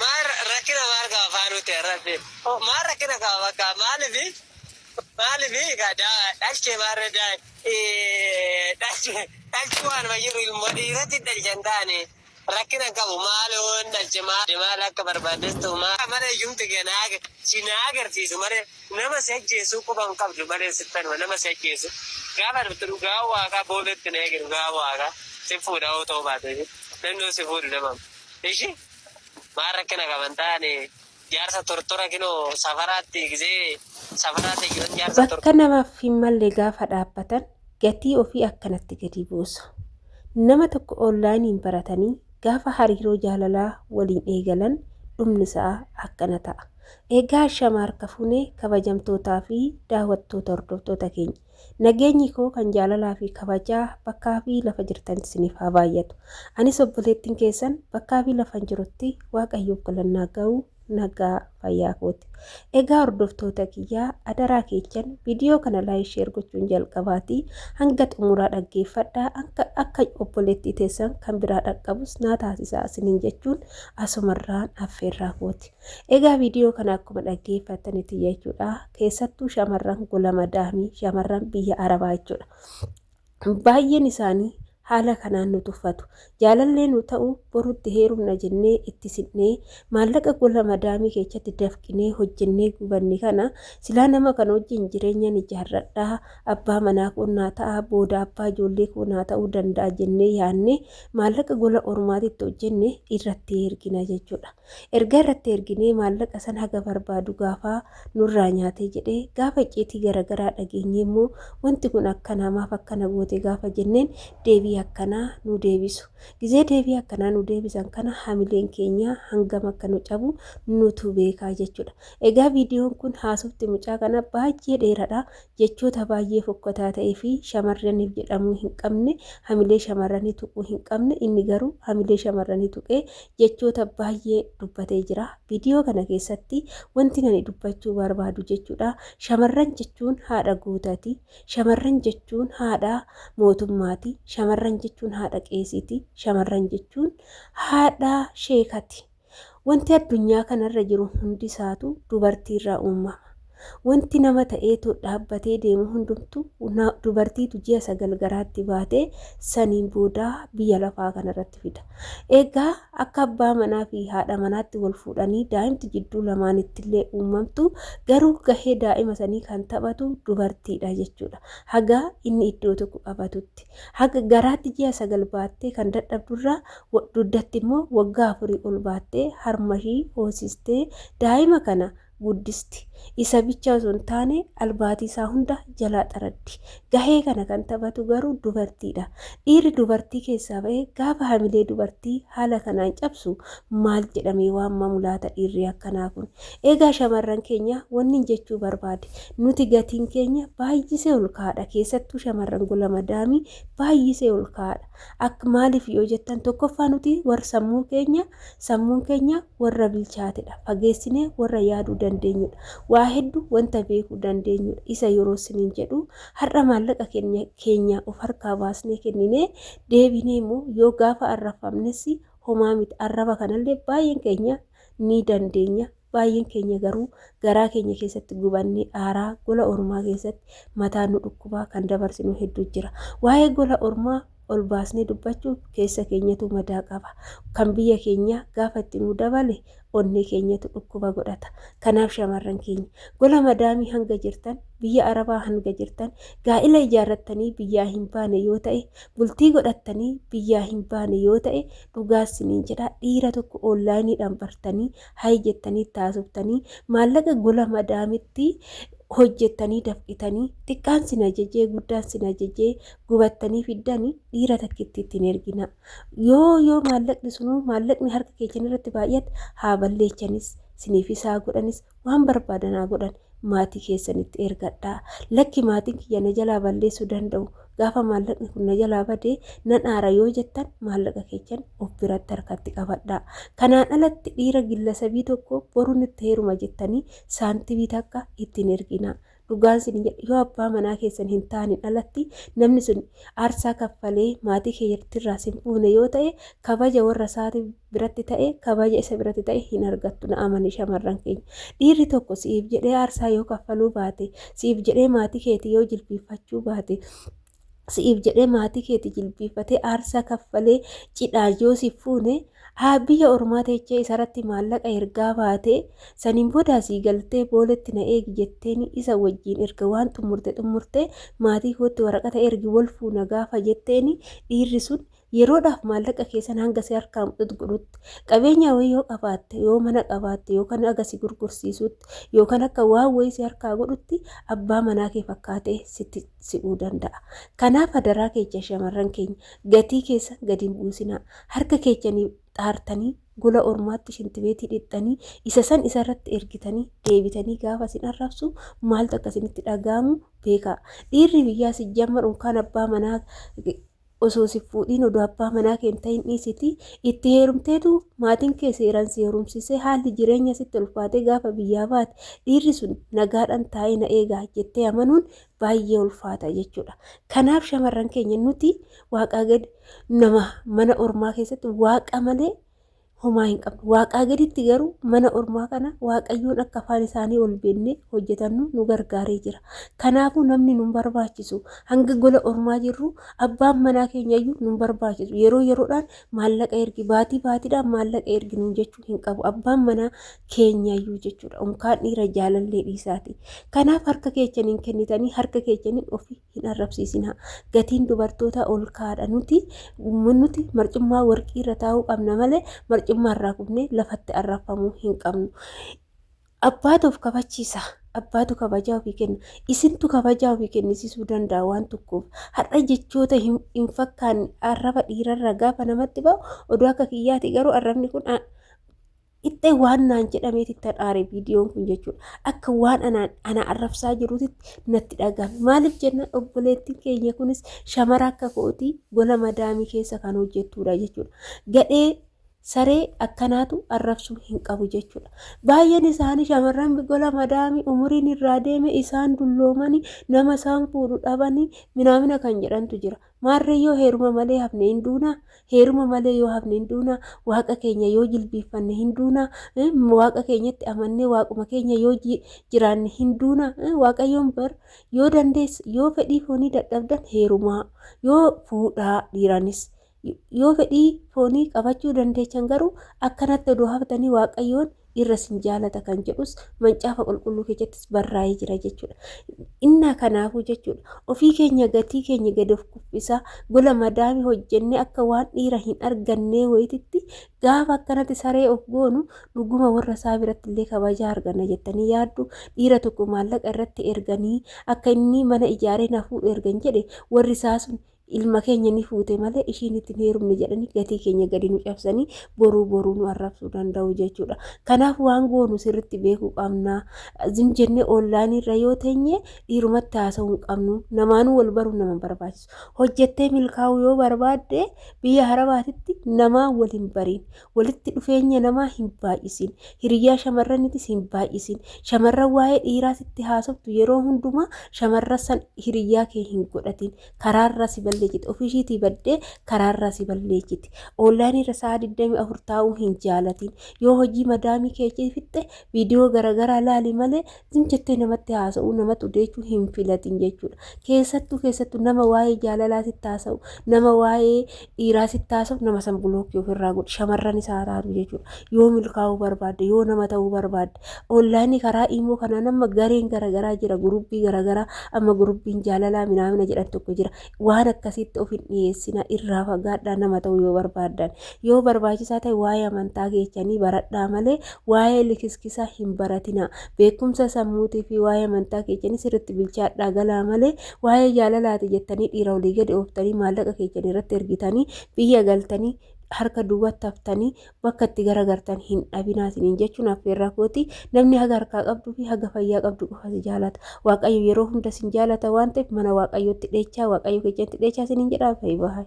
Maar rakkina maal qaba afaan nuti rabbi. Maal rakkina qaba bakka maalifi gadaa dhalchee maarra daa dhalchi waanuma jiru ilmoo dhiirratti dhalchan taane rakkina qabu maaloon dhalche maal akka barbaadestu malee jumti sinaa agarsiisu malee nama si ajjeesu quban qabdu malee sittanuma nama si ajjeesu gaafa dhuftu dhugaa waaqaa booletti na eegi dhugaa waaqaa si fuudha oo ta'uu baate nannoo si fuudhu namam ishi maal rakkina qaban taane jaarsa tortora kinoo safaraatti gisee safaraatti jiran jaarsa tortora. Bakka namaaf hin malle gaafa dhaabbatan gatii ofii akkanatti gadi buusu. Nama tokko onlaayiniin baratanii gaafa hariiroo jaalalaa waliin eegalan dhumni isaa akkana ta'a. Egaa shamaa harka fuunee kabajamtootaa fi daawwattoota hordoftoota keenya. Nageenyi koo kan jaalalaa fi kabajaa bakkaa fi lafa jirtan isiniif haa baay'atu. Anis obboleettiin keessan bakkaa fi lafan jirutti waaqayyoof galannaa ga'u nagaa fayyaa kooti. Egaa hordoftoota kiyyaa adaraa keechan viidiyoo kana laayik sheer gochuun jalqabaati hanga xumuraa dhaggeeffadhaa akka obboleettii teessan kan biraa dhaqqabus naa taasisaa isiniin jechuun asumarraan affeerraa kooti. Egaa viidiyoo kana akkuma dhaggeeffattanitti jechuudha keessattuu shamarran gola madaamii shamarran biyya arabaa jechuudha. Baay'een isaanii haala kanaan nu tuffatu. Jaalallee nu ta'u borutti heerumna jennee itti sinnee maallaqa gola madaamii keessatti dafqinee hojjennee gubanni kana silaa nama kan wajjin jireenya ni jaarradhaa abbaa manaa qonnaa ta'a booda abbaa ijoollee qonnaa ta'uu danda'a jennee yaadne maallaqa gola ormaatitti hojjenne irratti ergina jechuudha. Erga irratti erginee maallaqa san haga barbaadu gaafa nurraa nyaatee jedhee gaafa icciitii garaagaraa dhageenye immoo wanti kun akkana maaf akkana goote gaafa jenneen deebii akkanaa nu deebisu. Gizee deebii akkanaa nu deebisan kana hamileen keenya hangam akka nu cabu nutu beekaa jechuudha. Egaa viidiyoon kun haasofti mucaa kana baay'ee dheeraadha. Jechoota baay'ee fokkataa ta'ee fi shamarraniif jedhamuu hin qabne hamilee shamarranii tuquu hin qabne inni garuu hamilee shamarranii tuqee jechoota baay'ee dubbatee jira. Viidiyoo kana keessatti wanti ani dubbachuu barbaadu jechuudha. Shamarran jechuun haadha guutaati. Shamarran jechuun haadha mootummaati. Shamarran jechuun haadha qeesiiti. Shamarran jechuun haadha sheekati. Wanti addunyaa kanarra jiru hundi isaatu dubartiirraa uumama. Wanti nama ta'eetu dhaabbatee deemu hundumtu dubartiitu ji'a 9 garaatti baatee saniin booda biyya lafaa kanarratti fida. Egaa akka abbaa manaa fi haadha manaatti wal fuudhanii daa'imti jidduu lamaanittillee uumamtu garuu gahee daa'ima sanii kan taphatu dubartiidha jechuudha. Haga inni iddoo tokko qabatutti. Haga garaatti ji'a 9 baattee kan dadhabdurraa dugdatti immoo waggaa 4 ol baattee harmashii hoosistee daa'ima kana guddisti. Isa bicha osoo hin taane albaatii isaa hunda jalaa xaraddi. Gahee kana kan taphatu garuu dubartiidha. Dhiirri dubartii keessaa ba'ee gaafa hamilee dubartii haala kanaan cabsu maal jedhamee waamamu laata dhiirri akkanaa kun. Egaa shamarran keenya wanni jechuu barbaade nuti gatiin keenya baay'isee ol kaadha. Keessattuu shamarran gola madaamii baay'isee ol kaadha. Akka maaliif yoo jettan tokkoffaa nuti warra sammuun keenya warra bilchaatedha. Fageessinee warra yaaduu dandeenyudha. Waa hedduu wanta beekuu dandeenyudha. Isa yeroo isiniin jedhu har'a maallaqa keenya of harkaa baasnee kenninee deebinee immoo yoo gaafa arrafamnes homaa miti. Arraba kanallee baay'een keenya ni dandeenya. Baay'een keenya garuu garaa keenya keessatti gubannee aaraa gola ormaa keessatti mataa nu dhukkubaa kan dabarsinu hedduu jira. Waa'ee gola ormaa ol baasnee dubbachuu keessa keenyatu madaa qaba. Kan biyya keenya gaafa itti nu dabale onnee keenyatu dhukkuba godhata. Kanaaf shamarran keenya gola madaamii hanga jirtan biyya arabaa hanga jirtan gaa'ila ijaarrattanii biyyaa hin baane yoo ta'e bultii godhattanii biyyaa hin baane yoo ta'e dhugaasiniin jedha dhiira tokko onlaayiniidhaan bartanii hayi jettanii taasiftanii maallaqa gola madaamitti hojjettanii dafqitanii xiqqaan sin ajajee guddaan sin ajajee gubattanii fiddanii dhiira takkitti ittiin ergina. Yoo maallaqni harka keessan irratti baay'ate haa balleechanis siniifis haa godhanis waan barbaadan haa godhan maatii keessanitti ergadhaa. Lakki maatiin kiyya na jalaa balleessuu danda'u gaafa maallaqni kun na jalaa badee nan aara yoo jettan maallaqa keessan of biratti harkatti qabadhaa. Kanaan alatti dhiira gilla sabii tokko boruun itti heeruma jettanii saantibii takka ittiin ergina. dhugaan isin yoo abbaa manaa keessan hin taane alatti namni sun aarsaa kaffalee maatii keeyyattirraa sin fuune yoo ta'e kabaja warra isaati biratti ta'e kabaja isa biratti ta'e hin argattu na amani shamarran keenya. Dhiirri tokko siif jedhee aarsaa yoo kaffaluu baate siif jedhee maatii keetii yoo jilbiifachuu baate siif jedhee maatii keetii jilbiifatee aarsaa kaffalee cidhaa yoo siif fuune biyya ormaa teechee isarratti maallaqa ergaa baatee saniin booda asii galtee booletti na eegi jetteen isa wajjiin erga waan xumurte maatii kootti waraqata ergi wal fuuna gaafa jetteen dhiirri sun yeroodhaaf maallaqa keessan hanga si harkaa godhutti qabeenya wayii yoo qabaatte yoo mana qabaatte yookaan agasii gurgursiisutti yookaan akka waan wayii si harkaa godhutti abbaa manaa kee fakkaatee sitti si'uu danda'a. Kanaaf hadaraa keessa shamarran keenya gatii keessa gadi hin buusinaa harka keessanii xaartanii gola ormaatti shintibeetii dhixxanii isa san isarratti ergitanii deebitanii gaafa sin arrabsu maaltu akkasinitti dhaga'amu beekaa. Dhiirri biyyaa si jammaruun kan abbaa manaa osoo si fuudhiin odoo abbaa manaa kee hin ta'in dhiisiti itti heerumteetu maatiin kee seeraan si heerumsisee haalli jireenya sitti ulfaatee gaafa biyyaa baate dhiirri sun nagaadhaan taa'ee na eegaa jettee amanuun baay'ee ulfaata jechuudha. Kanaaf shamarran keenya nuti waaqaa gadi nama mana ormaa keessatti waaqa malee homaa hin qabnu. Waaqaa gaditti garuu mana ormaa kana waaqayyoon akka afaan isaanii ol beennee hojjetannu nu gargaaree jira. Kanaafuu namni nu barbaachisu hanga gola ormaa jirru abbaan manaa keenyayyuu nu barbaachisu yeroo yeroodhaan maallaqa ergi baatiidhaan maallaqa ergi nu jechuu hin qabu abbaan manaa keenyayyuu jechuudha. Unkaan dhiira jaalallee dhiisaati. Kanaaf harka keessaniin kennitanii harka keessaniin ofii hin arrabsiisinaa. Gatiin dubartoota ol kaadha nuti marcummaa warqii irra taa'uu qabna malee marcummaa irraa kufnee lafatti arrafamuu hin qabnu. Abbaatu of kabachiisa. Abbaatu kabajaa ofii kenna. Isintu kabajaa ofii kennisiisuu danda'a waan tokkoof. Har'a jechoota hin fakkaanne arraba dhiirarra gaafa namatti ba'u oduu akka kiyyaati garuu arrabni kun itti waan naan jedhameeti tadhaare viidiyoon kun jechuudha. Akka waan ana arrabsaa jiruutti natti dhagahame. Maaliif jenna obboleettiin keenya kunis shamara akka kootii gola madaamii keessa kan hojjettudha jechuudha. Gadhee saree akkanaatu arrabsuu hin qabu jechuudha. Baay'een isaanii shamarran gola madaamii umuriin irraa deeme isaan dulloomanii nama isaan fuudhu dhabanii minaamina kan jedhantu jira. Maarree yoo heeruma malee hafne hin duunaa? Heeruma malee yoo hafne hin duunaa? Waaqa keenya yoo jilbiiffanne hin duunaa? Waaqa keenyatti amannee waaquma keenya yoo jiraanne hin duunaa? Waaqayyoon bar yoo dandeesse yoo fedhii foonii dadhabdan heerumaa yoo fuudhaa dhiiranis yoo fedhii foonii qabachuu dandeechan garuu akkanatti odoo haftanii waaqayyoon irra sin jaalata kan jedhus mancaafa qulqulluu keessattis barraa'ee jira jechuudha. Innaa kanaafuu jechuudha ofii keenya gatii keenya gadi of kuffisaa gola madaamii hojjennee akka waan dhiira hin argannee wayititti gaafa akkanatti saree of goonu dhuguma warra isaa biratti illee kabajaa arganna jettanii yaaddu. Dhiira tokko maallaqa irratti erganii akka inni mana ijaaree na fuudhu ergan jedhe warri isaa sun ilma keenya ni fuute malee ishiin ittiin heerumne jedhanii gatii keenya gadi nu cabsanii boruu nu arrabsuu danda'u jechuudha. Kanaaf waan goonu sirriitti beekuu qabna. Jennee onlaayinii irra yoo teenye dhiirumatti haasa'uu hin qabnu. Namaanuu wal baruu nama barbaachisu. Hojjettee milkaa'uu yoo barbaadde biyya harabaatitti namaa wal hin bariin. Walitti dhufeenya namaa hin baay'isin. Hiriyyaa shamarranitis hin baay'isin. Shamarran waa'ee dhiiraa sitti haasoftu yeroo hundumaa shamarran san hiriyyaa kee hin godhatin. Karaarra si balleessiti ofiishiitii baddee karaarraa si balleessiti. Onlaayinii irra sa'a 24 taa'uu hin jaalatin. Yoo hojii madaamii keetii fixxe viidiyoo garaagaraa laali malee jettee namatti haasa'uu namatti odeessuu hin filatin jechuudha. Keessattuu nama waa'ee jaalalaa sitti haasa'u nama waa'ee dhiiraa sitti haasa'u nama san bulookii ofirraa godhu shamarran isaa taatu jechuudha. Yoo milkaa'uu barbaadde yoo nama ta'uu barbaadde onlaayinii karaa immoo kana nama gareen garaagaraa jira gurubbii garaagaraa amma gurubbiin jaalalaa minaamina jedhan tokko jira. Waan akkasitti of hin dhiyeessina irraa fagaadhaa nama ta'uu yoo barbaaddan yoo barbaachisaa ta'e waa'ee amantaa keessanii baradhaa malee waa'ee likiskisaa hin baratina. Beekumsa sammuutii fi waa'ee amantaa keessanii sirriitti bilchaadhaa galaa malee waa'ee jaalalaati jettanii dhiira olii gadi ooftanii maallaqa keessanii irratti ergitanii biyya galtanii harka duwwaatti haftanii bakka itti garagartan hin dhabinaasiniin jechuun affeerraa kooti. Namni haga harkaa qabduu fi haga fayyaa qabdu qofa si jaalata. Waaqayyo yeroo hunda sin jaalata waan ta'eef mana waaqayyootti dheechaa waaqayyo keessatti dheechaa siniin jedhaa fa'i bahay.